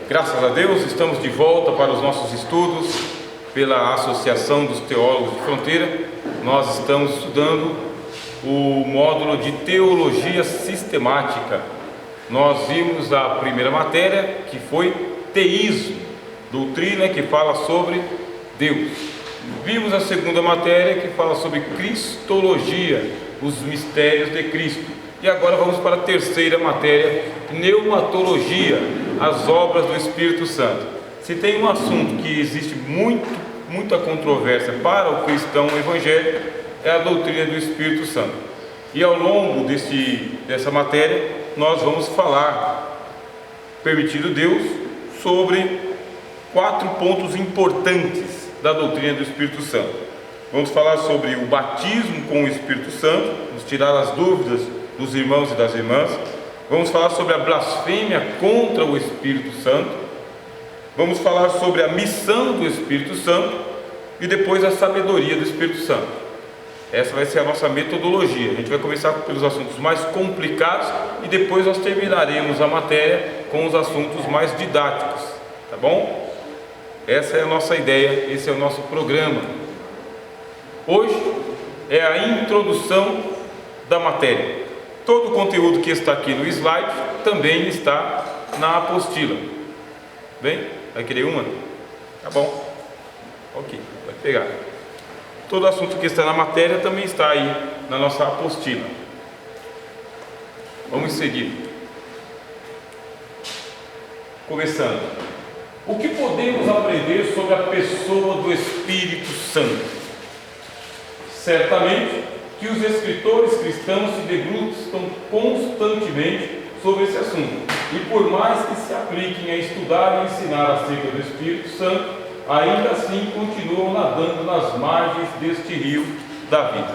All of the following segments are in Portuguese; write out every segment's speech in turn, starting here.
Graças a Deus, estamos de volta para os nossos estudos pela Associação dos Teólogos de Fronteira. Nós estamos estudando o módulo de Teologia Sistemática. Nós vimos a primeira matéria, que foi Teísmo, doutrina que fala sobre Deus. Vimos a segunda matéria, que fala sobre Cristologia, os mistérios de Cristo. E agora vamos para a terceira matéria, Pneumatologia, as obras do Espírito Santo. Se tem um assunto que existe muita controvérsia para o cristão evangélico, é a doutrina do Espírito Santo. E ao longo dessa matéria, nós vamos falar, permitido Deus, sobre 4 pontos importantes da doutrina do Espírito Santo. Vamos falar sobre o batismo com o Espírito Santo, vamos tirar as dúvidas dos irmãos e das irmãs. Vamos falar sobre a blasfêmia contra o Espírito Santo. Vamos falar sobre a missão do Espírito Santo e depois a sabedoria do Espírito Santo. Essa vai ser a nossa metodologia. A gente vai começar pelos assuntos mais complicados e depois nós terminaremos a matéria com os assuntos mais didáticos, tá bom? Essa é a nossa ideia, esse é o nosso programa. Hoje é a introdução da matéria. Todo o conteúdo que está aqui no slide também está na apostila. Bem? Vai querer uma? Tá bom. Ok, vai pegar. Todo assunto que está na matéria também está aí na nossa apostila. Vamos seguir. Começando. O que podemos aprender sobre a pessoa do Espírito Santo? Certamente que os escritores cristãos se debruçam constantemente sobre esse assunto, e por mais que se apliquem a estudar e ensinar acerca do Espírito Santo, ainda assim continuam nadando nas margens deste rio da vida.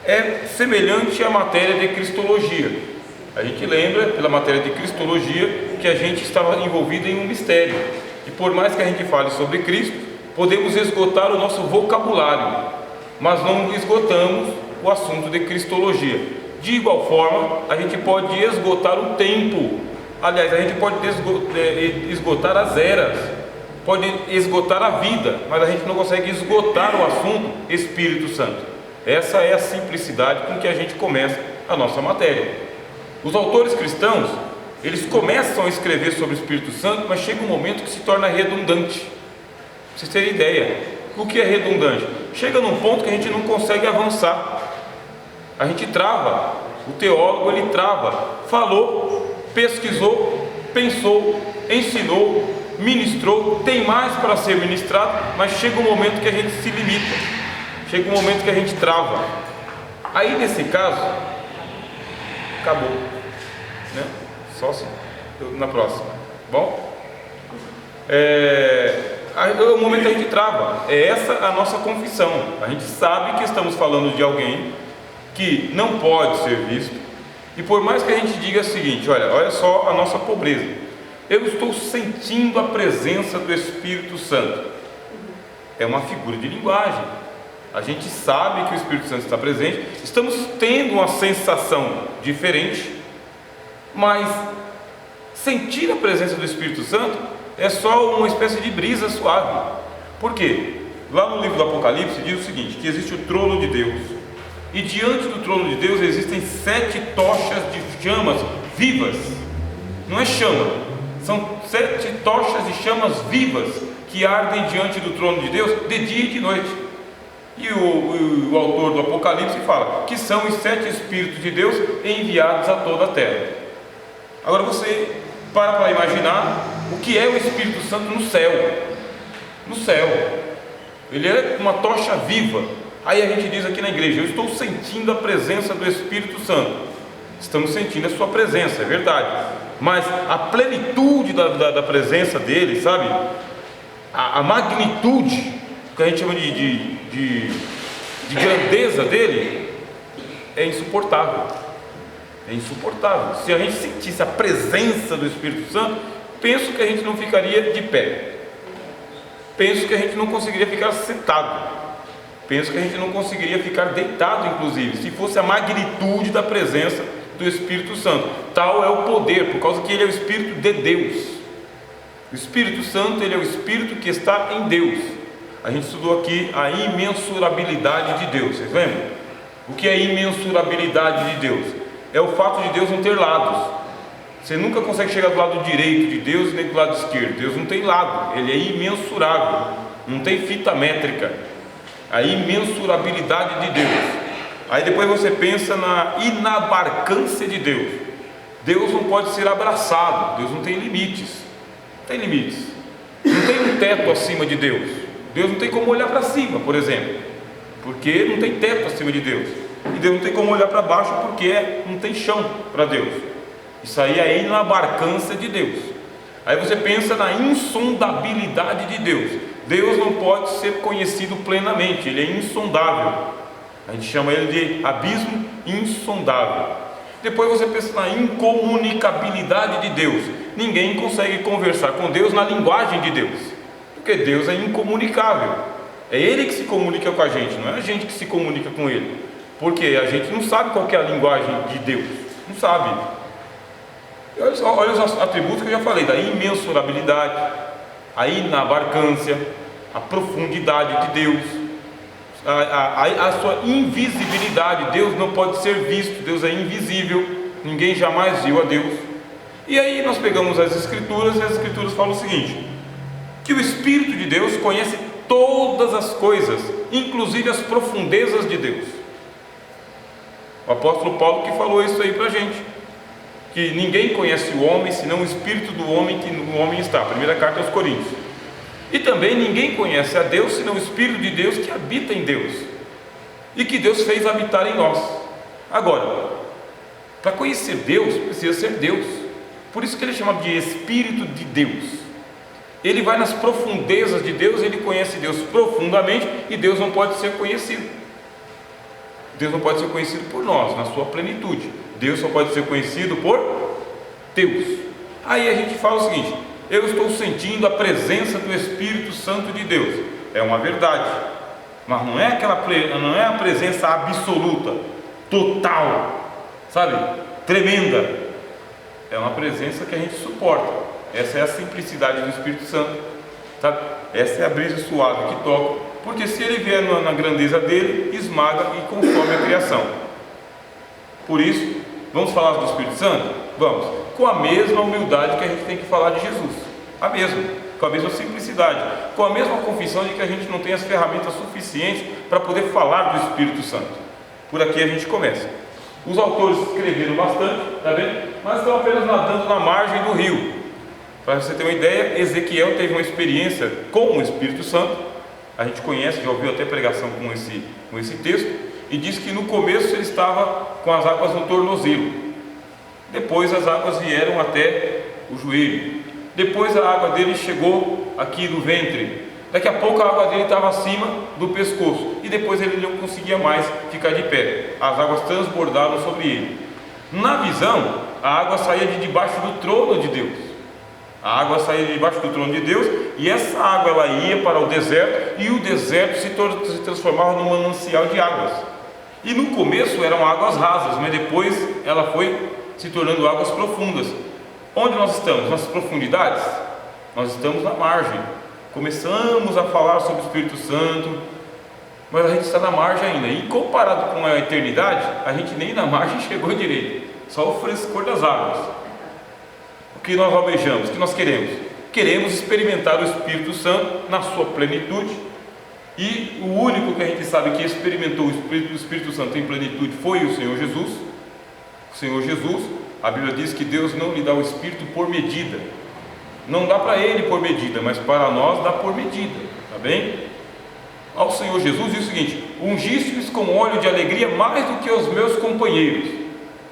É semelhante à matéria de Cristologia. A gente lembra, pela matéria de Cristologia, que a gente estava envolvido em um mistério, e por mais que a gente fale sobre Cristo, podemos esgotar o nosso vocabulário, mas não esgotamos o assunto de Cristologia. De igual forma, a gente pode esgotar o tempo. Aliás, a gente pode esgotar as eras, pode esgotar a vida, mas a gente não consegue esgotar o assunto Espírito Santo. Essa é a simplicidade com que a gente começa a nossa matéria. Os autores cristãos, eles começam a escrever sobre o Espírito Santo, mas chega um momento que se torna redundante. Pra vocês terem ideia, o que é redundante? Chega num ponto que a gente não consegue avançar. A gente trava. O teólogo, ele trava. Falou, pesquisou, pensou, ensinou, ministrou, tem mais para ser ministrado, mas chega um momento que a gente se limita. Chega um momento que a gente trava. Aí nesse caso, acabou, né? Só assim, na próxima. Bom? O momento que a gente trava. É essa a nossa confissão. A gente sabe que estamos falando de alguém que não pode ser visto, e por mais que a gente diga o seguinte: olha só a nossa pobreza, eu estou sentindo a presença do Espírito Santo. É uma figura de linguagem. A gente sabe que o Espírito Santo está presente, estamos tendo uma sensação diferente, mas sentir a presença do Espírito Santo é só uma espécie de brisa suave. Por quê? Lá no livro do Apocalipse diz o seguinte: que existe o trono de Deus, e diante do trono de Deus existem 7 tochas de chamas vivas. Não é chama, são 7 tochas de chamas vivas que ardem diante do trono de Deus de dia e de noite. E o autor do Apocalipse fala que são os 7 Espíritos de Deus enviados a toda a terra. Agora você para imaginar o que é o Espírito Santo no céu. No céu, ele é uma tocha viva. Aí a gente diz aqui na igreja: eu estou sentindo a presença do Espírito Santo. Estamos sentindo a sua presença, é verdade, mas a plenitude da presença dele, sabe? A magnitude, que a gente chama de grandeza dele, é insuportável. É insuportável. Se a gente sentisse a presença do Espírito Santo, penso que a gente não ficaria de pé, penso que a gente não conseguiria ficar sentado, penso que a gente não conseguiria ficar deitado, inclusive, se fosse a magnitude da presença do Espírito Santo. Tal é o poder, por causa que ele é o Espírito de Deus. O Espírito Santo, ele é o Espírito que está em Deus. A gente estudou aqui a imensurabilidade de Deus, vocês lembram? O que é imensurabilidade de Deus? É o fato de Deus não ter lados. Você nunca consegue chegar do lado direito de Deus nem do lado esquerdo. Deus não tem lado, ele é imensurável, não tem fita métrica. A imensurabilidade de Deus. Aí depois você pensa na inabarcância de Deus. Deus não pode ser abraçado, Deus não tem limites. Não tem limites. Não tem um teto acima de Deus. Deus não tem como olhar para cima, por exemplo, porque não tem teto acima de Deus. E Deus não tem como olhar para baixo, porque não tem chão para Deus. Isso aí é a inabarcância de Deus. Aí você pensa na insondabilidade de Deus. Deus não pode ser conhecido plenamente, ele é insondável. A gente chama ele de abismo insondável. Depois você pensa na incomunicabilidade de Deus. Ninguém consegue conversar com Deus na linguagem de Deus, porque Deus é incomunicável. É ele que se comunica com a gente, não é a gente que se comunica com ele, porque a gente não sabe qual que é a linguagem de Deus, não sabe. Olha os atributos que eu já falei: da imensurabilidade, a inabarcância, a profundidade de Deus, a sua invisibilidade. Deus não pode ser visto, Deus é invisível, ninguém jamais viu a Deus. E aí nós pegamos as Escrituras, e as Escrituras falam o seguinte: que o Espírito de Deus conhece todas as coisas, inclusive as profundezas de Deus. O apóstolo Paulo que falou isso aí pra gente, que ninguém conhece o homem senão o Espírito do homem que no homem está. Primeira carta aos Coríntios. E também ninguém conhece a Deus senão o Espírito de Deus que habita em Deus, e que Deus fez habitar em nós. Agora, para conhecer Deus, precisa ser Deus. Por isso que ele é chamado de Espírito de Deus. Ele vai nas profundezas de Deus, ele conhece Deus profundamente, e Deus não pode ser conhecido. Deus não pode ser conhecido por nós, na sua plenitude. Deus só pode ser conhecido por Deus. Aí a gente fala o seguinte: eu estou sentindo a presença do Espírito Santo de Deus. É uma verdade, mas não é a presença absoluta, total, sabe, tremenda. É uma presença que a gente suporta. Essa é a simplicidade do Espírito Santo, sabe? Essa é a brisa suave que toca, porque se ele vier na grandeza dele, esmaga e consome a criação. Por isso, vamos falar do Espírito Santo? Vamos, com a mesma humildade que a gente tem que falar de Jesus, com a mesma simplicidade, com a mesma confissão de que a gente não tem as ferramentas suficientes para poder falar do Espírito Santo. Por aqui a gente começa. Os autores escreveram bastante, tá vendo? Mas estão apenas nadando na margem do rio. Para você ter uma ideia, Ezequiel teve uma experiência com o Espírito Santo. A gente conhece, já ouviu até pregação com esse texto, e diz que no começo ele estava com as águas no tornozelo. Depois as águas vieram até o joelho. Depois a água dele chegou aqui no ventre. Daqui a pouco a água dele estava acima do pescoço, e depois ele não conseguia mais ficar de pé. As águas transbordaram sobre ele. Na visão, a água saía de debaixo do trono de Deus. A água saía de debaixo do trono de Deus, e essa água ela ia para o deserto, e o deserto se transformava num manancial de águas. E no começo eram águas rasas, mas depois ela foi se tornando águas profundas. Onde nós estamos? Nas profundidades? Nós estamos na margem. Começamos a falar sobre o Espírito Santo, mas a gente está na margem ainda. E comparado com a eternidade, a gente nem na margem chegou direito. Só o frescor das águas. O que nós almejamos? O que nós queremos? Queremos experimentar o Espírito Santo na sua plenitude. E o único que a gente sabe que experimentou o Espírito Santo em plenitude foi o Senhor Jesus. O Senhor Jesus, a Bíblia diz que Deus não lhe dá o Espírito por medida. Não dá para ele por medida, mas para nós dá por medida, tá bem? Ao Senhor Jesus diz o seguinte: ungiste-os com óleo de alegria mais do que os meus companheiros.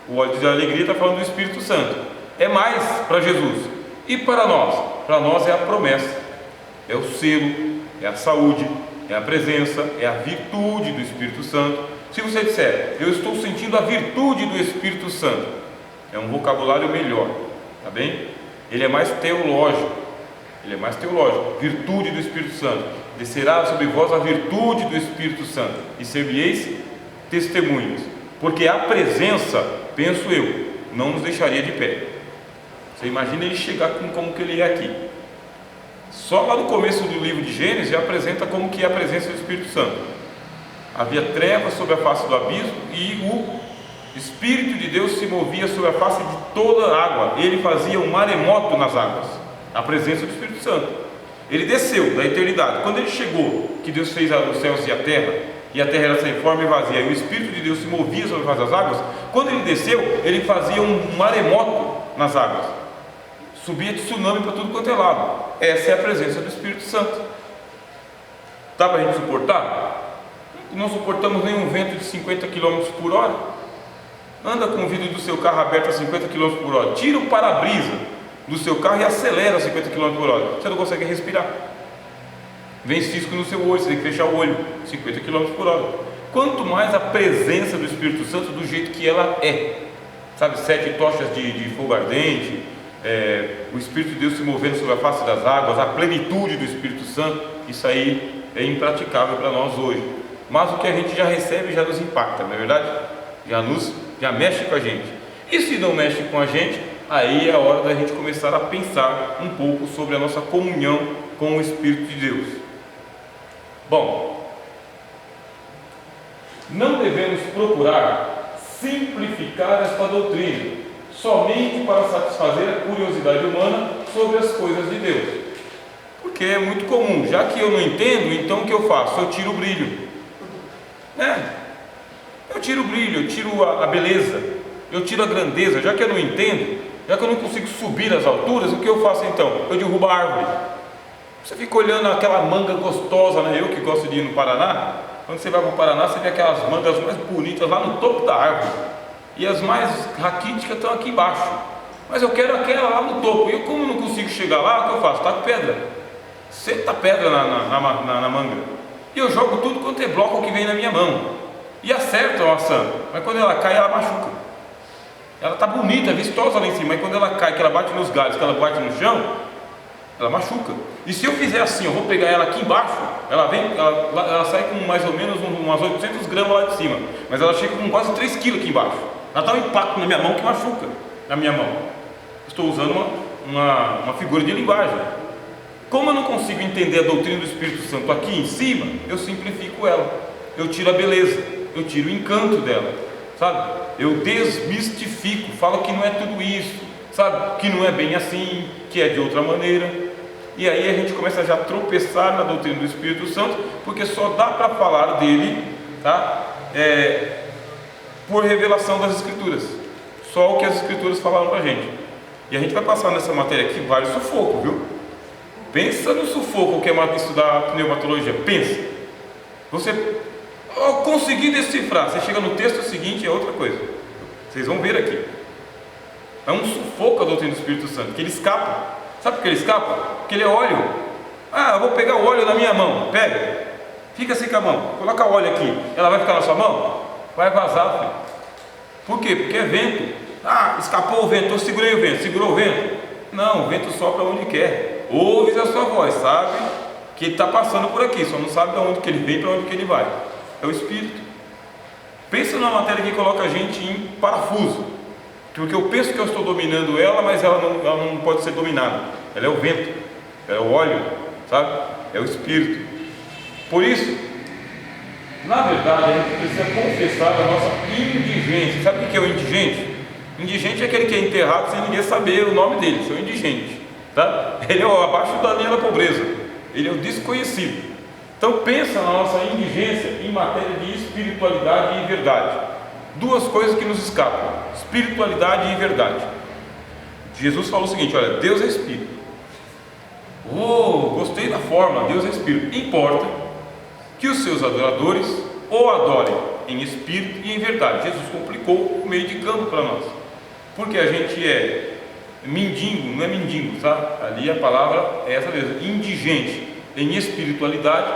O óleo de alegria está falando do Espírito Santo. É mais para Jesus. E para nós? Para nós é a promessa, é o selo, é a saúde, é a presença, é a virtude do Espírito Santo. Se você disser, eu estou sentindo a virtude do Espírito Santo, é um vocabulário melhor, tá bem? Ele é mais teológico, virtude do Espírito Santo. Descerá sobre vós a virtude do Espírito Santo, e ser-me-eis testemunhas, porque a presença penso eu, não nos deixaria de pé. Você imagina ele chegar como que ele é aqui. Só lá no começo do livro de Gênesis já apresenta como que é a presença do Espírito Santo. Havia trevas sobre a face do abismo e o Espírito de Deus se movia sobre a face de toda a água. Ele fazia um maremoto nas águas. A presença do Espírito Santo. Ele desceu da eternidade. Quando ele chegou, que Deus fez os céus e a terra era sem forma e vazia, e o Espírito de Deus se movia sobre a face das águas, quando ele desceu, ele fazia um maremoto nas águas. Subia tsunami para tudo quanto é lado. Essa é a presença do Espírito Santo. Dá para a gente suportar? Não suportamos nenhum vento de 50 km por hora. Anda com o vidro do seu carro aberto a 50 km por hora. Tira o para-brisa do seu carro e acelera a 50 km por hora. Você não consegue respirar. Vem cisco no seu olho, você tem que fechar o olho. 50 km por hora. Quanto mais a presença do Espírito Santo do jeito que ela é. Sabe, 7 tochas de fogo ardente, o Espírito de Deus se movendo sobre a face das águas, a plenitude do Espírito Santo. Isso aí é impraticável para nós hoje. Mas o que a gente já recebe já nos impacta, não é verdade? Já mexe com a gente. E se não mexe com a gente, aí é a hora da gente começar a pensar um pouco sobre a nossa comunhão com o Espírito de Deus. Bom, não devemos procurar simplificar esta doutrina somente para satisfazer a curiosidade humana sobre as coisas de Deus, porque é muito comum. Já que eu não entendo, então o que eu faço? Eu tiro o brilho, eu tiro o brilho, eu tiro a beleza, eu tiro a grandeza. Já que eu não entendo, já que eu não consigo subir às alturas, o que eu faço então? Eu derrubo a árvore. Você fica olhando aquela manga gostosa, né? Eu que gosto de ir no Paraná, quando você vai para o Paraná, você vê aquelas mangas mais bonitas lá no topo da árvore, e as mais raquíticas estão aqui embaixo. Mas eu quero aquela lá no topo, e eu, como não consigo chegar lá, o que eu faço? Taco pedra, senta pedra na manga, e eu jogo tudo quanto é bloco que vem na minha mão, e acerto a maçã, mas quando ela cai, ela machuca. Ela está bonita, vistosa lá em cima, mas quando ela cai, que ela bate nos galhos, que ela bate no chão, ela machuca. E se eu fizer assim, eu vou pegar ela aqui embaixo, ela sai com mais ou menos umas 800 gramas lá de cima, mas ela chega com quase 3 kg aqui embaixo. Ela dá um impacto na minha mão que machuca na minha mão. Estou usando uma figura de linguagem. Como eu não consigo entender a doutrina do Espírito Santo aqui em cima, eu simplifico ela, eu tiro a beleza, eu tiro o encanto dela, sabe? Eu desmistifico, falo que não é tudo isso, sabe? Que não é bem assim, que é de outra maneira. E aí a gente começa já a tropeçar na doutrina do Espírito Santo, porque só dá para falar dele, tá? Por revelação das Escrituras, só o que as Escrituras falaram para a gente. E a gente vai passar nessa matéria aqui vários sufocos, viu? Pensa no sufoco que é estudar pneumatologia. Pensa. Você conseguir decifrar, você chega no texto seguinte, é outra coisa. Vocês vão ver aqui. É um sufoco a doutrina do Espírito Santo, que ele escapa. Sabe por que ele escapa? Porque ele é óleo. Eu vou pegar o óleo na minha mão. Pega, fica assim com a mão, coloca o óleo aqui. Ela vai ficar na sua mão? Vai vazar, filho. Por quê? Porque é vento. Escapou o vento, eu segurei o vento. Segurou o vento? Não, o vento sopra onde quer. Ouve a sua voz, sabe que ele está passando por aqui, só não sabe de onde que ele vem, para onde que ele vai. É o Espírito. Pensa numa matéria que coloca a gente em parafuso, porque eu penso que eu estou dominando ela, mas ela não pode ser dominada. Ela é o vento, ela é o óleo, sabe? É o Espírito. Por isso, na verdade, a gente precisa confessar a nossa indigência. Sabe o que é o indigente? Indigente é aquele que é enterrado sem ninguém saber o nome dele. Isso é o indigente, tá? Ele é abaixo da linha da pobreza, ele é o desconhecido. Então pensa na nossa indigência em matéria de espiritualidade e verdade. Duas coisas que nos escapam: espiritualidade e verdade. Jesus falou o seguinte: olha, Deus é Espírito. Gostei da forma, Deus é Espírito. Importa que os seus adoradores o adorem em espírito e em verdade. Jesus complicou o meio de campo para nós, porque a gente é mendigo, não é mendigo, tá? Ali a palavra é essa mesmo, indigente em espiritualidade,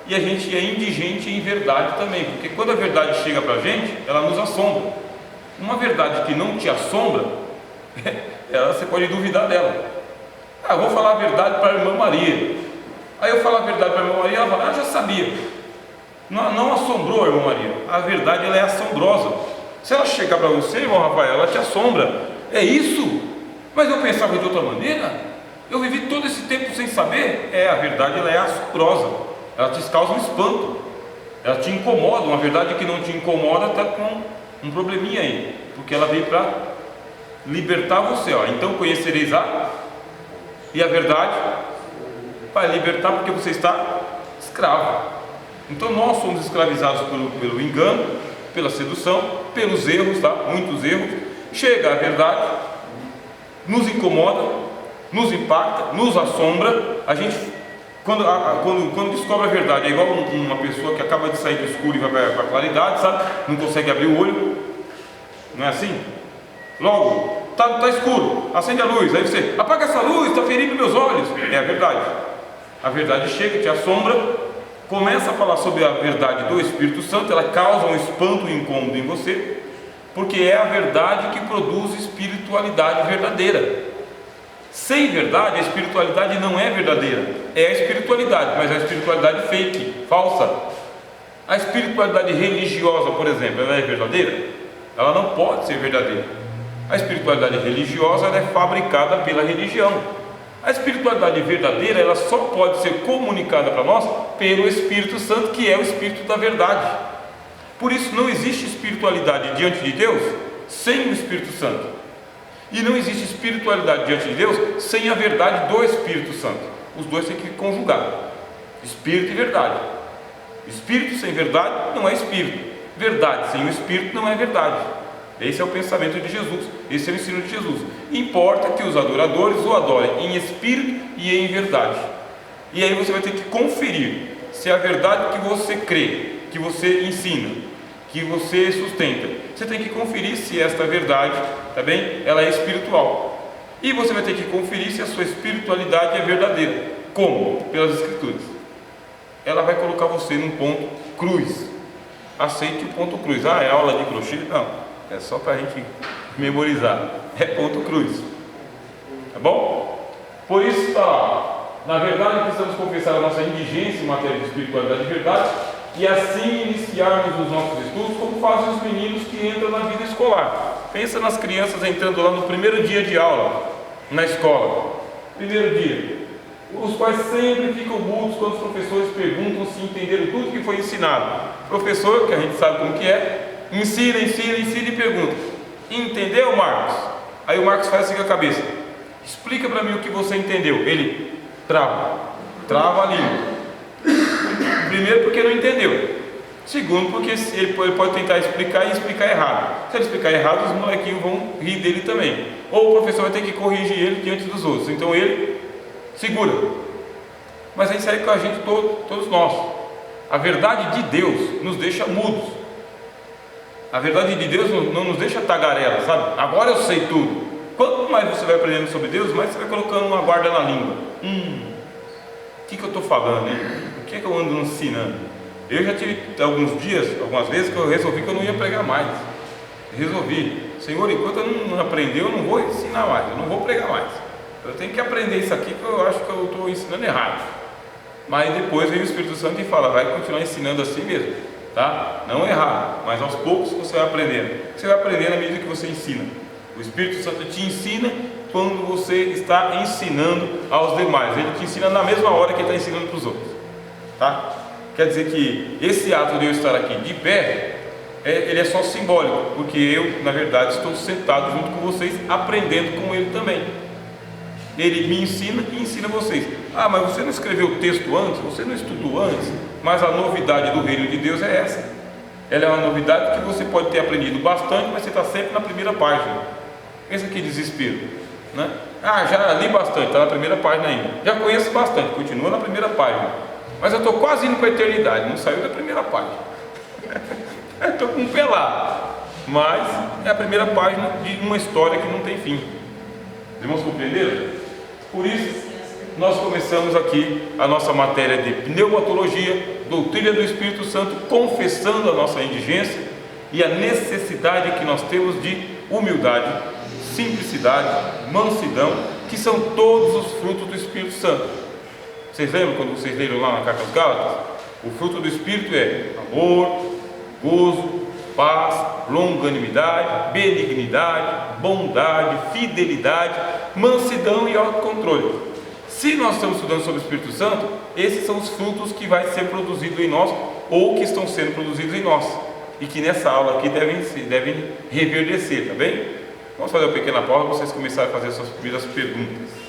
e a gente é indigente em verdade também, porque quando a verdade chega para a gente, ela nos assombra. Uma verdade que não te assombra, você pode duvidar dela. Eu vou falar a verdade para a irmã Maria. Aí eu falo a verdade para a irmã Maria, ela fala: já sabia. Não assombrou a irmã Maria. A verdade, ela é assombrosa. Se ela chegar para você, irmão Rafael, ela te assombra. É isso? Mas eu pensava de outra maneira. Eu vivi todo esse tempo sem saber. A verdade ela é assombrosa. Ela te causa um espanto. Ela te incomoda. Uma verdade que não te incomoda está com um probleminha aí, porque ela veio para libertar você. Então conhecereis e a verdade vai libertar, porque você está escravo. Então nós somos escravizados pelo engano, pela sedução, pelos erros, muitos erros. Chega a verdade, nos incomoda, nos impacta, nos assombra. A gente, quando descobre a verdade, é igual uma pessoa que acaba de sair do escuro e vai para a claridade, sabe? Não consegue abrir o olho. Não é assim? Logo, está escuro, acende a luz, aí você apaga essa luz, está ferindo meus olhos. É a verdade. A verdade chega, te assombra, começa a falar sobre a verdade do Espírito Santo. Ela causa um espanto e incômodo em você, porque é a verdade que produz espiritualidade verdadeira. Sem verdade, a espiritualidade não é verdadeira. É a espiritualidade, mas é a espiritualidade fake, falsa. A espiritualidade religiosa, por exemplo, ela é verdadeira? Ela não pode ser verdadeira. A espiritualidade religiosa ela é fabricada pela religião. A espiritualidade verdadeira ela só pode ser comunicada para nós pelo Espírito Santo, que é o Espírito da verdade. Por isso não existe espiritualidade diante de Deus sem o Espírito Santo. E não existe espiritualidade diante de Deus sem a verdade do Espírito Santo. Os dois têm que conjugar, Espírito e verdade. Espírito sem verdade não é Espírito. Verdade sem o Espírito não é verdade. Esse é o pensamento de Jesus, esse é o ensino de Jesus. Importa que os adoradores o adorem em espírito e em verdade. E aí você vai ter que conferir se a verdade que você crê, que você ensina, que você sustenta, você tem que conferir se esta verdade, tá bem? Ela é espiritual. E você vai ter que conferir se a sua espiritualidade é verdadeira. Como? Pelas Escrituras. Ela vai colocar você num ponto cruz. Aceite o ponto cruz. É aula de crochê? Não, é só para a gente memorizar. É ponto cruz. Tá bom? Por isso está lá. Na verdade, precisamos confessar a nossa indigência em matéria de espiritualidade e verdade, e assim iniciarmos os nossos estudos como fazem os meninos que entram na vida escolar. Pensa nas crianças entrando lá no primeiro dia de aula na escola. Primeiro dia. Os pais sempre ficam mudos quando os professores perguntam se entenderam tudo que foi ensinado. O professor, que a gente sabe como que é, ensina e pergunta: entendeu, Marcos? Aí o Marcos faz assim com a cabeça: explica para mim o que você entendeu. Ele trava a língua. Primeiro porque não entendeu. Segundo porque ele pode tentar explicar e explicar errado. Se ele explicar errado, os molequinhos vão rir dele também. Ou o professor vai ter que corrigir ele diante dos outros. Então ele segura. Mas aí sai com a gente todos nós. A verdade de Deus nos deixa mudos. A verdade de Deus não nos deixa tagarela, sabe? Agora eu sei tudo. Quanto mais você vai aprendendo sobre Deus, mais você vai colocando uma guarda na língua. O que eu estou falando, hein? O que eu ando ensinando? Eu já tive algumas vezes que eu resolvi que eu não ia pregar mais. Resolvi: Senhor, enquanto eu não aprender, eu não vou ensinar mais, eu não vou pregar mais. Eu tenho que aprender isso aqui, que eu acho que eu estou ensinando errado. Mas depois vem o Espírito Santo e fala: vai continuar ensinando assim mesmo, tá? Não errado, mas aos poucos você vai aprendendo. Você vai aprendendo à medida que você ensina. O Espírito Santo te ensina quando você está ensinando aos demais. Ele te ensina na mesma hora que ele está ensinando para os outros, tá? Quer dizer que esse ato de eu estar aqui de pé, ele é só simbólico, porque eu, na verdade, estou sentado junto com vocês, aprendendo com ele também. Ele me ensina e ensina vocês. Mas você não escreveu o texto antes? Você não estudou antes? Mas a novidade do reino de Deus é essa. Ela é uma novidade que você pode ter aprendido bastante, mas você está sempre na primeira página. Pensa que desespero, né? Já li bastante, está na primeira página ainda. Já conheço bastante, continua na primeira página. Mas eu estou quase indo para a eternidade, não saiu da primeira página. Estou com um pé lá. Mas é a primeira página de uma história que não tem fim. Os irmãos compreenderam? Por isso, nós começamos aqui a nossa matéria de pneumatologia, doutrina do Espírito Santo, confessando a nossa indigência e a necessidade que nós temos de humildade, simplicidade, mansidão, que são todos os frutos do Espírito Santo. Vocês lembram quando vocês leram lá na Carta aos Gálatas? O fruto do Espírito é amor, gozo, paz, longanimidade, benignidade, bondade, fidelidade, mansidão e autocontrole. Se nós estamos estudando sobre o Espírito Santo, esses são os frutos que vai ser produzido em nós, ou que estão sendo produzidos em nós, e que nessa aula aqui devem reverdecer, tá bem? Vamos fazer uma pequena pausa para vocês começarem a fazer suas primeiras perguntas.